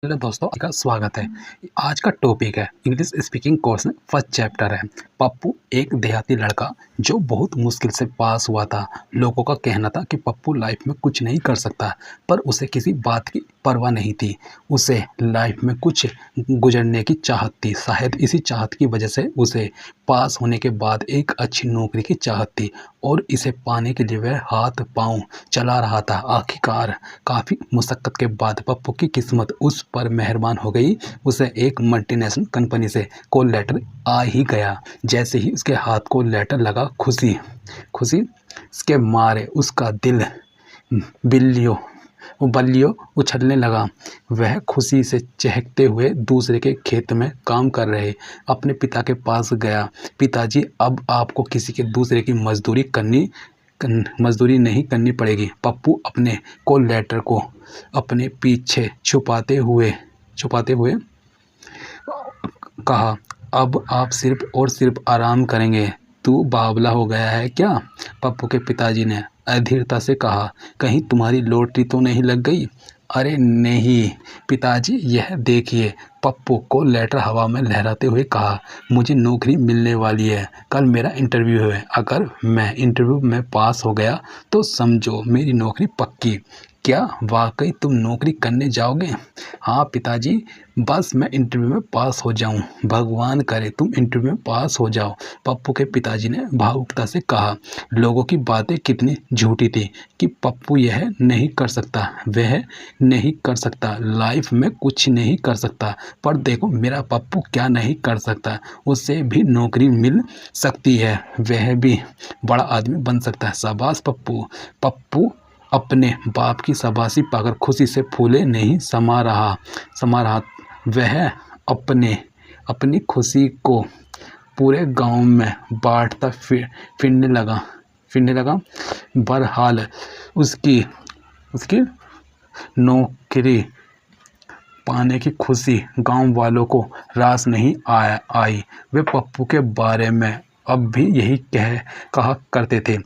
Hello दोस्तों, आपका स्वागत है। आज का टॉपिक है इंग्लिश स्पीकिंग कोर्स में फर्स्ट चैप्टर है। पप्पू एक देहाती लड़का जो बहुत मुश्किल से पास हुआ था। लोगों का कहना था कि पप्पू लाइफ में कुछ नहीं कर सकता, पर उसे किसी बात की परवाह नहीं थी। उसे लाइफ में कुछ गुजरने की चाहत थी। शायद इसी चाहत की वजह से उसे पास होने के बाद एक अच्छी नौकरी की चाहत थी और इसे पाने के लिए वह हाथ पांव चला रहा था। आखिरकार काफ़ी मुशक्क़त के बाद पप्पू की किस्मत उस पर मेहरबान हो गई। उसे एक मल्टीनेशनल कंपनी से कॉल लेटर आ ही गया। जैसे ही उसके हाथ को लेटर लगा, खुशी खुशी के मारे उसका दिल बिल्लियों बल्लियों उछलने लगा। वह खुशी से चहकते हुए दूसरे के खेत में काम कर रहे अपने पिता के पास गया। पिताजी, अब आपको किसी के दूसरे की मजदूरी नहीं करनी पड़ेगी। पप्पू अपने कॉल लेटर को अपने पीछे छुपाते हुए कहा, अब आप सिर्फ और सिर्फ आराम करेंगे। तू बावला हो गया है क्या? पप्पू के पिताजी ने अधीरता से कहा, कहीं तुम्हारी लॉटरी तो नहीं लग गई? अरे नहीं पिताजी, यह देखिए। पप्पू को लेटर हवा में लहराते हुए कहा, मुझे नौकरी मिलने वाली है। कल मेरा इंटरव्यू है। अगर मैं इंटरव्यू में पास हो गया तो समझो मेरी नौकरी पक्की। क्या वाकई तुम नौकरी करने जाओगे? हाँ पिताजी, बस मैं इंटरव्यू में पास हो जाऊं। भगवान करे तुम इंटरव्यू में पास हो जाओ। पप्पू के पिताजी ने भावुकता से कहा। लोगों की बातें कितनी झूठी थी कि पप्पू यह नहीं कर सकता, वह नहीं कर सकता, लाइफ में कुछ नहीं कर सकता। पर देखो मेरा पप्पू क्या नहीं कर सकता। उसे भी नौकरी मिल सकती है, वह भी बड़ा आदमी बन सकता है। शाबाश पप्पू। पप्पू अपने बाप की शाबाशी पाकर खुशी से फूले नहीं समा रहा। वह अपनी खुशी को पूरे गांव में बांटता फिरने लगा। बहरहाल उसकी नौकरी पाने की खुशी गांव वालों को रास नहीं आई। वे पप्पू के बारे में अब भी यही कहा करते थे,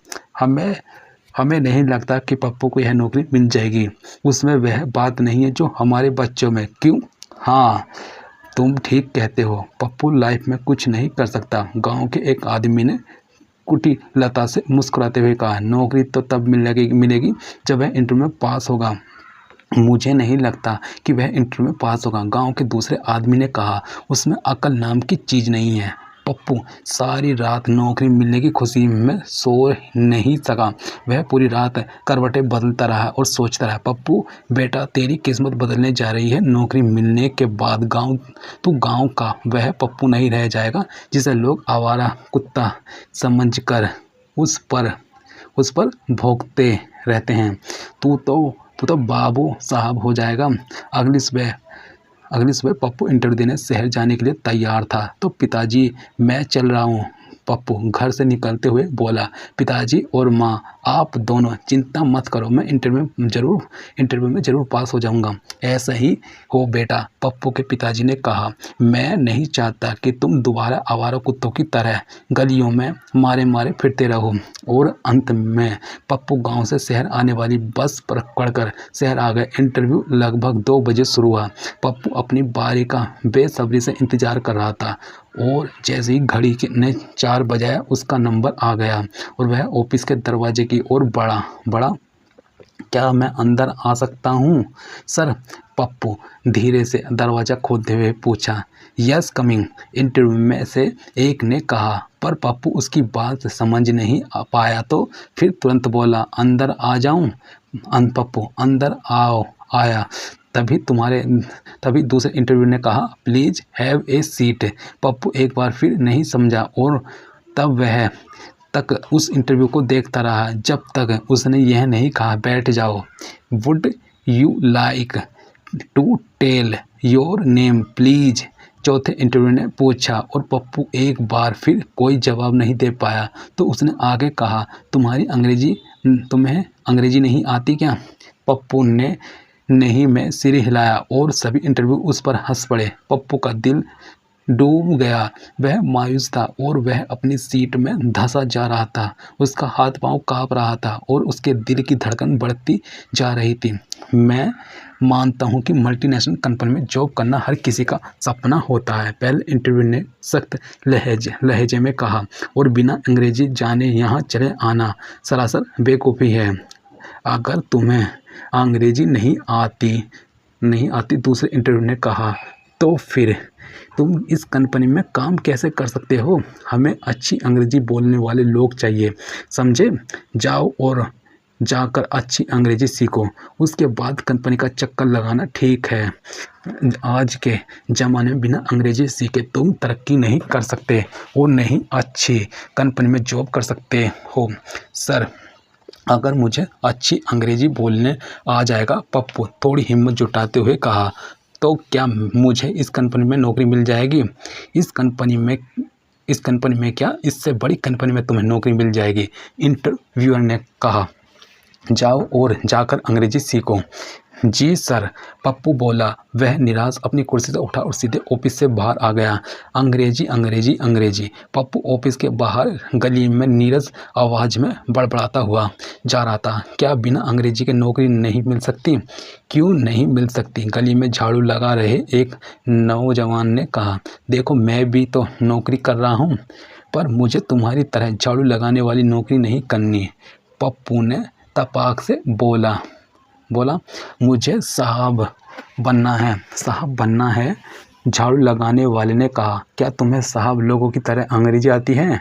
हमें नहीं लगता कि पप्पू को यह नौकरी मिल जाएगी। उसमें वह बात नहीं है जो हमारे बच्चों में। क्यों? हाँ, तुम ठीक कहते हो। पप्पू लाइफ में कुछ नहीं कर सकता। गांव के एक आदमी ने कुटी लता से मुस्कुराते हुए कहा, नौकरी तो तब मिलेगी जब वह इंटरव्यू में पास होगा। मुझे नहीं लगता कि वह इंटरव्यू में पास होगा। गांव के दूसरे आदमी ने कहा, उसमें अकल नाम की चीज़ नहीं है। पप्पू सारी रात नौकरी मिलने की खुशी में सो नहीं सका। वह पूरी रात करवटें बदलता रहा और सोचता रहा। पप्पू बेटा, तेरी किस्मत बदलने जा रही है। नौकरी मिलने के बाद गांव का वह पप्पू नहीं रह जाएगा जिसे लोग आवारा कुत्ता समझकर उस पर भौंकते रहते हैं। तू तो बाबू साहब हो जाएगा। अगली सुबह पप्पू इंटरव्यू देने शहर जाने के लिए तैयार था। तो पिताजी, मैं चल रहा हूँ। पप्पू घर से निकलते हुए बोला, पिताजी और माँ, आप दोनों चिंता मत करो, मैं इंटरव्यू में ज़रूर पास हो जाऊंगा। ऐसा ही हो बेटा, पप्पू के पिताजी ने कहा। मैं नहीं चाहता कि तुम दोबारा आवारा कुत्तों की तरह गलियों में मारे फिरते रहो। और अंत में पप्पू गांव से शहर आने वाली बस पर पकड़कर शहर आ गए। इंटरव्यू लगभग 2 बजे शुरू हुआ। पप्पू अपनी बारी का बेसब्री से इंतजार कर रहा था और जैसे ही घड़ी ने 4 बजाया उसका नंबर आ गया और वह ऑफिस के दरवाजे की ओर बढ़ा। क्या मैं अंदर आ सकता हूँ सर? पप्पू धीरे से दरवाज़ा खोलते हुए पूछा। यस कमिंग, इंटरव्यू में से एक ने कहा। पर पप्पू उसकी बात समझ नहीं पाया तो फिर तुरंत बोला, अंदर आ जाऊँ? पप्पू अंदर आया। तभी दूसरे इंटरव्यू ने कहा, please have a seat. Pappu एक बार फिर नहीं समझा और तब वह तक उस इंटरव्यू को देखता रहा जब तक उसने यह नहीं कहा, बैठ जाओ। Would you like to tell your name please? चौथे इंटरव्यू ने पूछा और पप्पू एक बार फिर कोई जवाब नहीं दे पाया तो उसने आगे कहा, तुम्हें अंग्रेजी नहीं आती क्या? पप्पू ने नहीं में सिर हिलाया और सभी इंटरव्यू उस पर हंस पड़े। पप्पू का दिल डूब गया। वह मायूस था और वह अपनी सीट में धंसा जा रहा था। उसका हाथ पांव कांप रहा था और उसके दिल की धड़कन बढ़ती जा रही थी। मैं मानता हूँ कि मल्टीनेशनल कंपनी में जॉब करना हर किसी का सपना होता है, पहले इंटरव्यू ने सख्त लहजे में कहा, और बिना अंग्रेजी जाने यहाँ चले आना सरासर बेवकूफ़ी है। अगर तुम्हें अंग्रेजी नहीं आती, दूसरे इंटरव्यू ने कहा, तो फिर तुम इस कंपनी में काम कैसे कर सकते हो? हमें अच्छी अंग्रेजी बोलने वाले लोग चाहिए, समझे? जाओ और जाकर अच्छी अंग्रेजी सीखो, उसके बाद कंपनी का चक्कर लगाना ठीक है। आज के ज़माने में बिना अंग्रेजी सीखे तुम तरक्की नहीं कर सकते और नहीं अच्छी कंपनी में जॉब कर सकते हो। सर, अगर मुझे अच्छी अंग्रेजी बोलने आ जाएगा, पप्पू थोड़ी हिम्मत जुटाते हुए कहा, तो क्या मुझे इस कंपनी में नौकरी मिल जाएगी? इस कंपनी में क्या, इससे बड़ी कंपनी में तुम्हें नौकरी मिल जाएगी, इंटरव्यूअर ने कहा। जाओ और जाकर अंग्रेजी सीखो। जी सर, पप्पू बोला। वह निराश अपनी कुर्सी से उठा और सीधे ऑफिस से बाहर आ गया। अंग्रेजी। पप्पू ऑफिस के बाहर गली में नीरस आवाज़ में बड़बड़ाता हुआ जा रहा था। क्या बिना अंग्रेजी के नौकरी नहीं मिल सकती? क्यों नहीं मिल सकती? गली में झाड़ू लगा रहे एक नौजवान ने कहा। देखो, मैं भी तो नौकरी कर रहा हूँ, पर मुझे तुम्हारी तरह झाड़ू लगाने वाली नौकरी नहीं करनी। पप्पू ने तपाक से बोला, मुझे साहब बनना है। झाड़ू लगाने वाले ने कहा, क्या तुम्हें साहब लोगों की तरह अंग्रेजी आती है?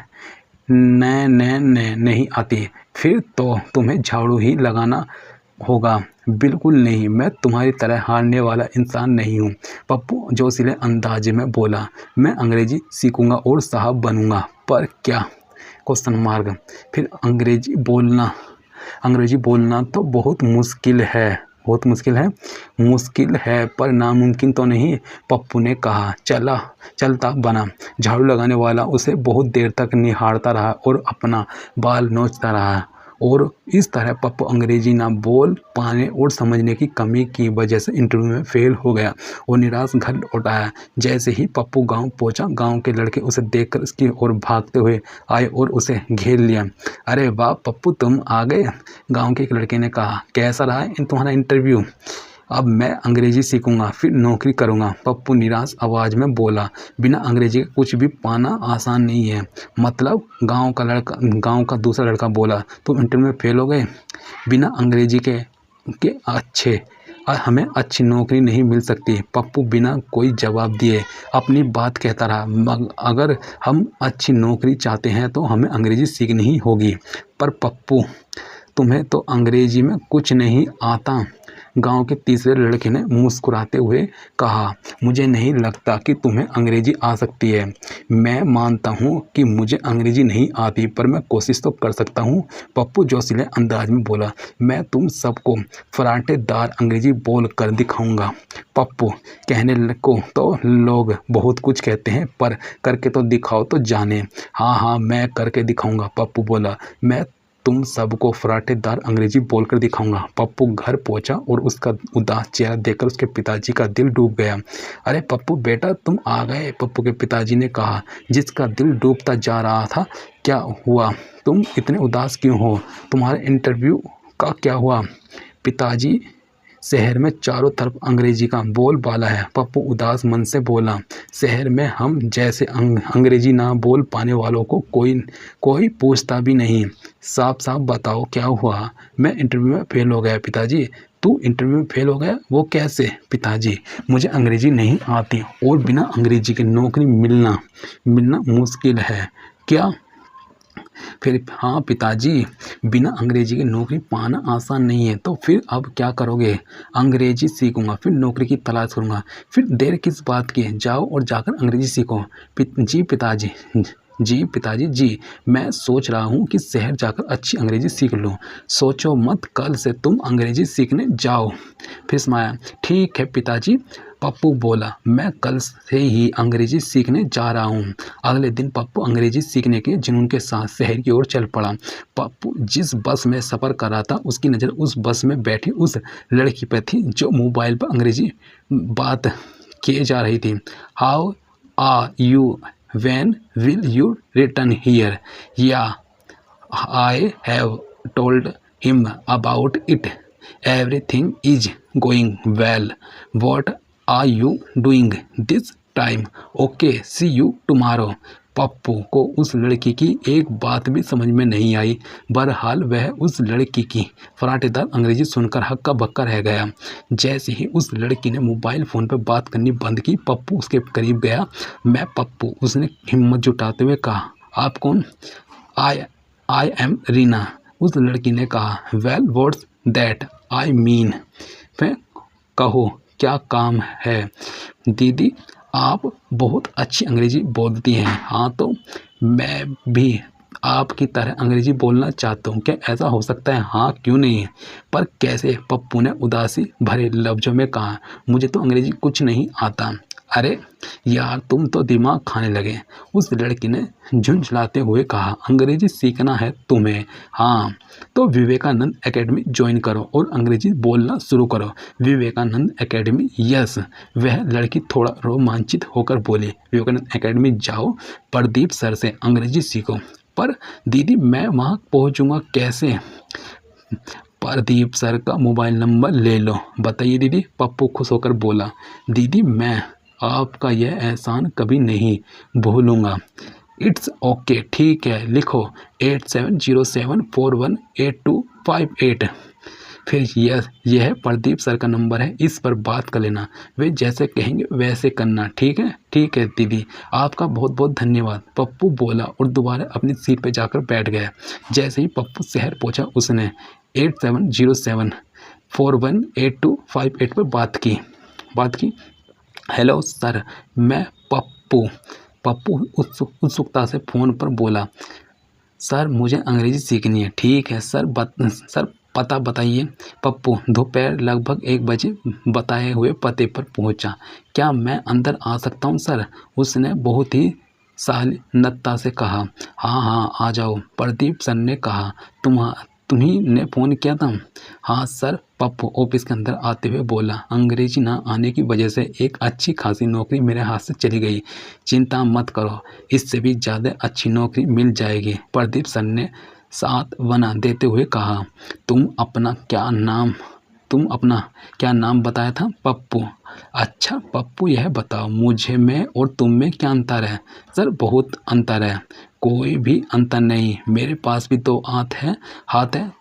नहीं आती। फिर तो तुम्हें झाड़ू ही लगाना होगा। बिल्कुल नहीं, मैं तुम्हारी तरह हारने वाला इंसान नहीं हूँ। पप्पू जोशीले अंदाज में बोला। मैं अंग्रेजी सीखूंगा और साहब बनूंगा, पर क्या? Question mark. फिर अंग्रेजी बोलना तो बहुत मुश्किल है, पर नामुमकिन तो नहीं, पप्पू ने कहा। चलता बना। झाड़ू लगाने वाला उसे बहुत देर तक निहारता रहा और अपना बाल नोचता रहा, और इस तरह पप्पू अंग्रेजी ना बोल पाने और समझने की कमी की वजह से इंटरव्यू में फेल हो गया और निराश घर लौट आया। जैसे ही पप्पू गांव पहुंचा, गांव के लड़के उसे देखकर उसकी ओर भागते हुए आए और उसे घेर लिया। अरे वाह पप्पू, तुम आ गए, गांव के एक लड़के ने कहा। कैसा रहा तुम्हारा इंटरव्यू? अब मैं अंग्रेजी सीखूंगा, फिर नौकरी करूंगा, पप्पू निराश आवाज़ में बोला। बिना अंग्रेजी के कुछ भी पाना आसान नहीं है। मतलब? गांव का दूसरा लड़का बोला। तुम इंटरव्यू में फेल हो गए? बिना अंग्रेजी के हमें अच्छी नौकरी नहीं मिल सकती। पप्पू बिना कोई जवाब दिए अपनी बात कहता रहा। अगर हम अच्छी नौकरी चाहते हैं तो हमें अंग्रेजी सीखनी ही होगी। पर पप्पू, तुम्हें तो अंग्रेजी में कुछ नहीं आता, गांव के तीसरे लड़के ने मुस्कुराते हुए कहा। मुझे नहीं लगता कि तुम्हें अंग्रेजी आ सकती है। मैं मानता हूँ कि मुझे अंग्रेजी नहीं आती, पर मैं कोशिश तो कर सकता हूँ, पप्पू जोशीले अंदाज में बोला। मैं तुम सबको फराटेदार अंग्रेजी बोल कर दिखाऊंगा। पप्पू, कहने को तो लोग बहुत कुछ कहते हैं, पर करके तो दिखाओ तो जाने। हाँ, मैं करके दिखाऊंगा, पप्पू बोला। मैं तुम सबको फराटेदार अंग्रेजी बोलकर दिखाऊंगा। पप्पू घर पहुंचा और उसका उदास चेहरा देखकर उसके पिताजी का दिल डूब गया। अरे पप्पू बेटा, तुम आ गए, पप्पू के पिताजी ने कहा, जिसका दिल डूबता जा रहा था। क्या हुआ? तुम इतने उदास क्यों हो? तुम्हारे इंटरव्यू का क्या हुआ? पिताजी, शहर में चारों तरफ अंग्रेजी का बोलबाला है, पप्पू उदास मन से बोला। शहर में हम जैसे अंग्रेजी ना बोल पाने वालों को कोई पूछता भी नहीं। साफ बताओ क्या हुआ? मैं इंटरव्यू में फेल हो गया पिताजी। तू इंटरव्यू में फेल हो गया? वो कैसे? पिताजी, मुझे अंग्रेजी नहीं आती और बिना अंग्रेजी की नौकरी मिलना मुश्किल है। क्या? फिर हाँ पिताजी, बिना अंग्रेजी की नौकरी पाना आसान नहीं है। तो फिर अब क्या करोगे? अंग्रेजी सीखूंगा, फिर नौकरी की तलाश करूंगा। फिर देर किस बात की है? जाओ और जाकर अंग्रेजी सीखो। जी पिताजी जी, मैं सोच रहा हूँ कि शहर जाकर अच्छी अंग्रेजी सीख लूँ। सोचो मत, कल से तुम अंग्रेजी सीखने जाओ। फिर समाया। ठीक है पिताजी, पप्पू बोला। मैं कल से ही अंग्रेजी सीखने जा रहा हूँ। अगले दिन पप्पू अंग्रेजी सीखने के जुनून के साथ शहर की ओर चल पड़ा। पप्पू जिस बस में सफ़र कर रहा था, उसकी नज़र उस बस में बैठी उस लड़की पर थी जो मोबाइल पर अंग्रेजी बात किए जा रही थी। How are you? When will you return here? या I have told him about it. Everything is going well, what are you doing this time, okay see you tomorrow. Pappu को उस लड़की की एक बात भी समझ में नहीं आई। बहरहाल वह उस लड़की की फराटेदार अंग्रेजी सुनकर हक्का बक्का रह गया। जैसे ही उस लड़की ने मोबाइल फ़ोन पर बात करनी बंद की, पप्पू उसके करीब गया। मैं पप्पू, उसने हिम्मत जुटाते हुए कहा। आप कौन? आई एम रीना, उस लड़की ने कहा। Well what's that I mean, फिर कहो क्या काम है? दीदी आप बहुत अच्छी अंग्रेजी बोलती हैं। हाँ तो मैं भी आपकी तरह अंग्रेजी बोलना चाहता हूँ, क्या ऐसा हो सकता है? हाँ क्यों नहीं, पर कैसे? पप्पू ने उदासी भरे लफ्ज़ों में कहा। मुझे तो अंग्रेजी कुछ नहीं आता। अरे यार तुम तो दिमाग खाने लगे, उस लड़की ने झुंझलाते हुए कहा। अंग्रेजी सीखना है तुम्हें? हाँ तो विवेकानंद एकेडमी ज्वाइन करो और अंग्रेजी बोलना शुरू करो। विवेकानंद एकेडमी? यस। वह लड़की थोड़ा रोमांचित होकर बोली। विवेकानंद एकेडमी जाओ, प्रदीप सर से अंग्रेजी सीखो। पर दीदी मैं वहाँ पहुँचूँगा कैसे? प्रदीप सर का मोबाइल नंबर ले लो। बताइए दीदी, पप्पू खुश होकर बोला। दीदी मैं आपका यह एहसान कभी नहीं भूलूंगा। इट्स ओके, ठीक है, लिखो 8707418258। फिर यह प्रदीप सर का नंबर है, इस पर बात कर लेना। वे जैसे कहेंगे वैसे करना, ठीक है? ठीक है दीदी, आपका बहुत बहुत धन्यवाद, पप्पू बोला और दोबारा अपनी सीट पर जाकर बैठ गया। जैसे ही पप्पू शहर पहुंचा, उसने 8707418258 पर बात की। हेलो सर, मैं पप्पू उत्सुकता से फ़ोन पर बोला। सर मुझे अंग्रेज़ी सीखनी है। ठीक है सर, सर पता बताइए। पप्पू दोपहर लगभग 1 बजे बताए हुए पते पर पहुंचा। क्या मैं अंदर आ सकता हूं सर? उसने बहुत ही सावधानता से कहा। हाँ हाँ आ जाओ, प्रदीप सर ने कहा। तुम्ही ने फ़ोन किया था? हाँ सर, पप्पू ऑफिस के अंदर आते हुए बोला। अंग्रेजी ना आने की वजह से एक अच्छी खासी नौकरी मेरे हाथ से चली गई। चिंता मत करो, इससे भी ज़्यादा अच्छी नौकरी मिल जाएगी, प्रदीप सर ने सांत्वना देते हुए कहा। तुम अपना क्या नाम बताया था? पप्पू। अच्छा पप्पू, यह बताओ मुझे में और तुम में क्या अंतर है? सर बहुत अंतर है। कोई भी अंतर नहीं, मेरे पास भी 2 हाथ है,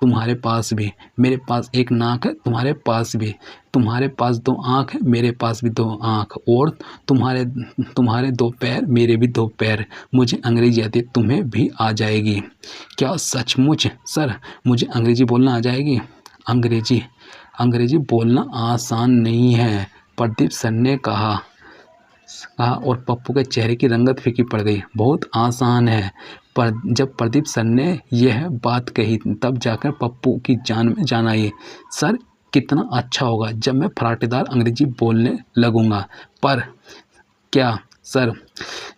तुम्हारे पास भी। मेरे पास 1 नाक है, तुम्हारे पास भी। तुम्हारे पास 2 आँख है, मेरे पास भी 2 आँख। और तुम्हारे 2 पैर, मेरे भी 2 पैर। मुझे अंग्रेजी आती है, तुम्हें भी आ जाएगी। क्या सचमुच? सर मुझे अंग्रेजी बोलना आ जाएगी। अंग्रेजी बोलना आसान नहीं है, प्रदीप सर ने कहा और पप्पू के चेहरे की रंगत फीकी पड़ गई। बहुत आसान है। पर जब प्रदीप सर ने यह बात कही तब जाकर पप्पू की जान में जान आई। सर कितना अच्छा होगा जब मैं फराटेदार अंग्रेजी बोलने लगूंगा। पर क्या? सर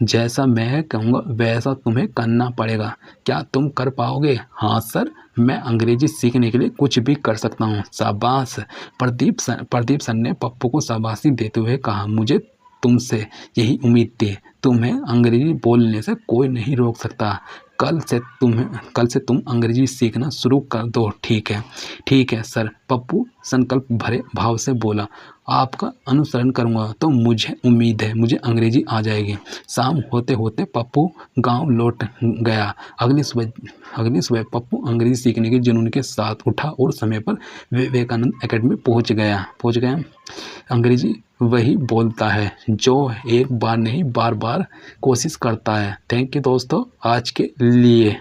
जैसा मैं कहूँगा वैसा तुम्हें करना पड़ेगा। क्या तुम कर पाओगे? हाँ सर, मैं अंग्रेजी सीखने के लिए कुछ भी कर सकता हूँ। शाबाश। प्रदीप सर ने पप्पू को शाबाशी देते हुए कहा। मुझे तुमसे यही उम्मीद थी। तुम्हें अंग्रेजी बोलने से कोई नहीं रोक सकता। कल से तुम अंग्रेजी सीखना शुरू कर दो। ठीक है सर, पप्पू संकल्प भरे भाव से बोला। आपका अनुसरण करूंगा तो मुझे उम्मीद है मुझे अंग्रेजी आ जाएगी। शाम होते होते पप्पू गांव लौट गया। अगली सुबह पप्पू अंग्रेजी सीखने के जुनून के साथ उठा और समय पर विवेकानंद एकेडमी पहुंच गया। अंग्रेजी वही बोलता है जो एक बार नहीं बार बार कोशिश करता है। थैंक यू दोस्तों आज के लिए।